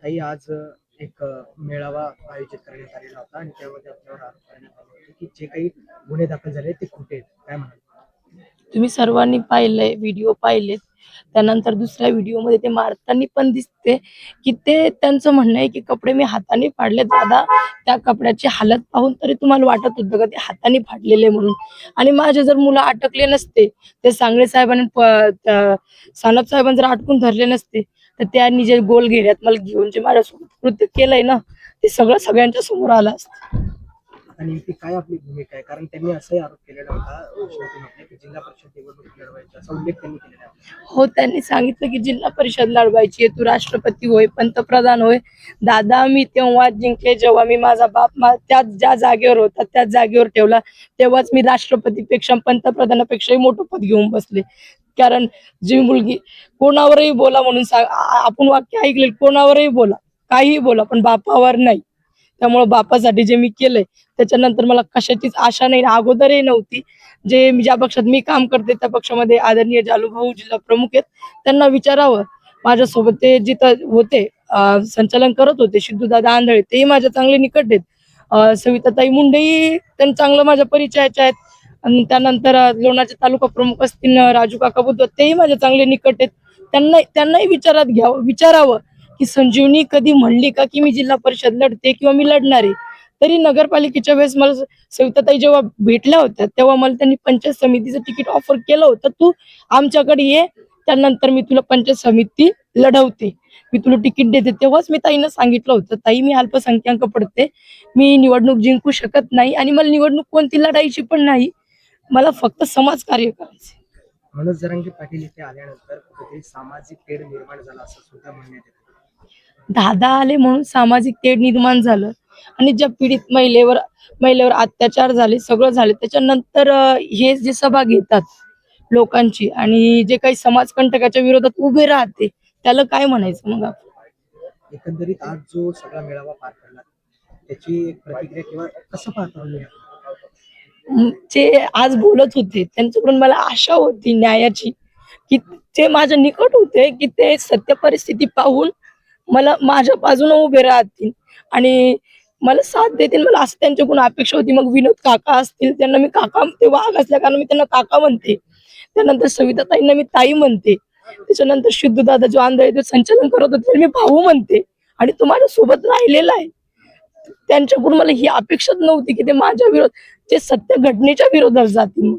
ताई आज एक मेळावा आयोजित करण्यात आलेला होता आणि त्यामध्ये आपल्यावर आरोप करण्यात आले होते की जे काही गुन्हे दाखल झाले ते खोटे आहेत. काय म्हणाल? तुम्ही सर्वांनी पाहिलंय, व्हिडिओ पाहिलेत. त्यानंतर दुसऱ्या व्हिडिओमध्ये ते मारताना पण दिसते, की ते त्यांचं म्हणणं आहे, की कपडे मी हाताने फाडले. दादा, त्या कपड्याची हालत पाहून तरी तुम्हाला वाटत होतं का ते हाताने फाडलेले म्हणून? आणि माझे जर मुलं अटकले नसते, ते सांगळे साहेबांनी सानप साहेबांनी जर अटकून धरले नसते, तर त्यांनी जे गोल घेऱ्यात मला घेऊन जे माझ्यासोबत कृत्य केलंय ना, ते सगळं सगळ्यांच्या समोर आलं असतं. आता नेमकी काय आपली भूमिका आहे? कारण त्यांनी असाही आरोप केलेला होता भाषणातून आपल्या की जिल्हा परिषद निवडणूक लढवायची असा उल्लेख त्यांनी केलेला आहे. हो, त्यांनी सांगितलं की जिल्हा परिषद लढवायची आहे, तू राष्ट्रपती होय, पंतप्रधान होय. दादा, मी तेव्हा जिंकले जेव्हा मी माझा बाप त्याच ज्या जागेवर होता त्याच जागेवर ठेवला, तेव्हाच मी राष्ट्रपतीपेक्षा पंतप्रधानापेक्षाही मोठं पद घेऊन बसले. कारण जी मुलगी कोणावरही बोला म्हणून आपण वाक्य ऐकले, कोणावरही बोला, काहीही बोला, पण बापावर नाही. त्यामुळे बापासाठी जे मी केलंय त्याच्यानंतर मला कशाचीच आशा नाही, अगोदरही नव्हती. जे ज्या पक्षात मी काम करते त्या पक्षामध्ये आदरणीय जालूभाऊ जिल्हा प्रमुख आहेत, त्यांना विचारावं. माझ्यासोबत ते जिथं होते, संचालन करत होते सिद्धूदादा आंधळे, तेही माझ्या चांगले निकट आहेत. सविताताई मुंडेही त्यांना चांगलं माझ्या परिचयाच्या आहेत. आणि त्यानंतर लोणारचे तालुका प्रमुख असतील राजू काका बुद्ध, तेही माझे चांगले निकट आहेत. त्यांनाही विचारावं की संजीवनी कधी म्हणली का की मी जिल्हा परिषद लढते किंवा मी लढणार आहे? तरी नगरपालिकेच्या वेळेस मला सविताताई जेव्हा भेटल्या होत्या तेव्हा मला त्यांनी पंचायत समितीचं तिकीट ऑफर केलं होतं, तू आमच्याकडे ये, त्यानंतर मी तुला पंचायत समिती लढवते, मी तुला तिकीट देते. तेव्हाच मी ताईंना सांगितलं होतं, ताई मी अल्पसंख्याक पडते, मी निवडणूक जिंकू शकत नाही आणि मला निवडणूक कोणती लढायची पण नाही, मला फक्त समाजकार्य करायचे. मनोज जरांगे पाटील इथे आल्यानंतर कुठेतरी सामाजिक तेढ निर्माण झाला असं सुद्धा म्हणण्यात येतं. दादा आले म्हणून सामाजिक तेढ निर्माण झालं आणि ज्या पीडित महिलेवर अत्याचार झाले, सगळं झाले, त्याच्यानंतर हे जे सभा घेतात लोकांची आणि जे काही समाजकंटकाच्या विरोधात उभे राहते, त्याला काय म्हणायचं मग आपण? एकंदरीत आज जो सगळा मेळावा पार पडला त्याची एक प्रतिक्रिया किंवा कसं पाहता तुम्ही? जे आज बोलत होते त्यांच्याकडून मला आशा होती न्यायाची, की ते माझ्या निकट होते, की ते सत्य परिस्थिती पाहून मला माझ्या बाजूने उभे राहतील आणि मला साथ देतील. मला असं त्यांच्याकडून अपेक्षा होती. मग विनोद काका असतील, त्यांना मी काका, ते वाघ असल्या कारण मी त्यांना काका म्हणते. त्यानंतर सविताताईंना मी ताई म्हणते. त्याच्यानंतर सिद्धूदादा जो आंधळे ते संचालन करत होते त्याला मी भाऊ म्हणते आणि तो माझ्या सोबत राहिलेला आहे. त्यांच्याकडून मला ही अपेक्षाच नव्हती की ते माझ्या जे सत्य घटनेच्या विरोधात जातील.